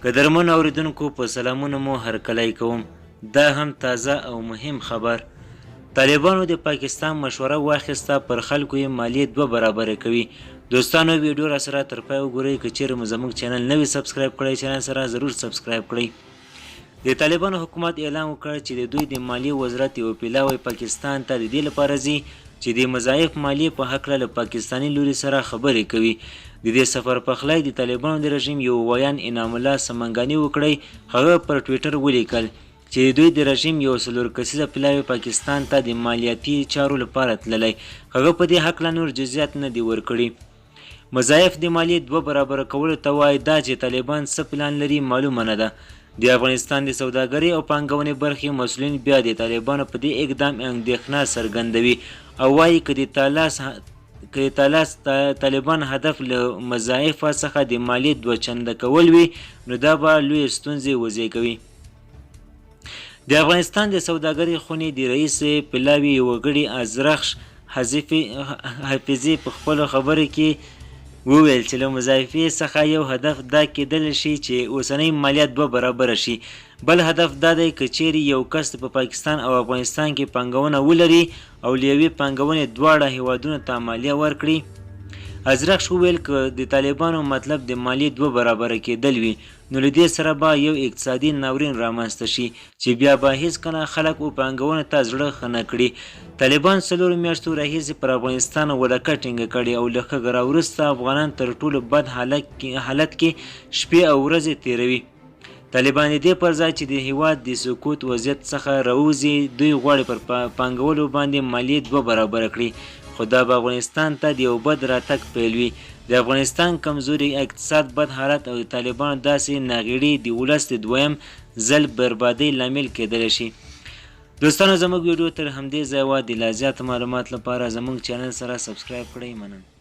قدرمن اوریدونکو په سلامونه مو هرکلی کوم. دا هم تازه او مهم خبر. طالبانو د پاکستان مشوره واخیسته، پر خلکو یې مالیه 2 برابره کوي. دوستانو ویډیو را سره تر پای وګورئ. که چیرې مو زموږ چینل نوی سبسکرایب کړئ، چینل سره ضرور سبسکرایب کړئ. د طالبانو حکومت اعلان وکړ چې د دوی د مالیې وزارت یو پلاوی پاکستان ته د دې لپاره ځي چې د مضاعف مالیې په هکله له پاکستاني لوري سره خبرې کوي. د دې سفر پخلی د طالبانو د رژیم یو ویان انعام الله سمنګاني وکړی. هغه پر ټویټر ولیکل چې دوی د رژیم یو 4 کسیزه پلاوی پاکستان ته د مالیاتي چارو لپاره تللی. هغه په دې هکله نور جزئیات نه دي ورکړي. مضاعف د مالیې 2 برابره کولو ته وایي. دا چې طالبان څه پلان لري معلومه نه ده. د افغانستان د سوداګرۍ او پانګونې برخې مسؤلین بیا د طالبانو په دې اقدام اندېښنه څرګندوي او وایي که د تالاس طالبان هدف له مضاعفو څخه د مالیې 2 چنده کول وي، نو دا به لویې ستونزې وزېږوي. د افغانستان د سوداګرۍ خونې د رئیس پلاوي یو وګړي ازرخش حفیظي په خپلو خبرو کې وویل چې له مضاعفې څخه یو هدف دا کېدل شي چې اوسنۍ مالیه 2 برابره شي. بل هدف دا دی که چیرې یو کس په پاکستان او افغانستان کې پانګونه ولري او له یوې پانګونې دواړه هیوادونو ته مالیه ورکړي. ازرخش وویل که د طالبانو مطلب د مالیې 2 برابره کېدل وي، نو له دې سره به یو اقتصادي ناورین رامنځته شي چې بیا به هیڅکله خلک او پانګونه ته زړه ښه نه کړي. طالبان 4 میاشتو راهیسې پر افغانستان ولکه ټینګه کړې او له ښه ګرا وروسته افغانان تر ټولو بد حالت کې شپې او ورځې تیروي. طالبان دې پر ځای چې د هیواد د سقوط وضعیت څخه راوځي، دوی غواړي پر پانګولو باندې مالیې 2 برابره کړي، خو دا به افغانستان ته د یو بد راتګ پیل وي. د افغانستان کمزوري اقتصاد، بد حالت او د طالبانو داسې ناغېړي د ولس د 2یم ځل بربادۍ لامل کېدلی شي. دوستانو زموږ ویډیو تر همدې ځای وه. د لا زیات معلومات لپاره زموږ چینل سره سبسکرایب کړئ. مننه.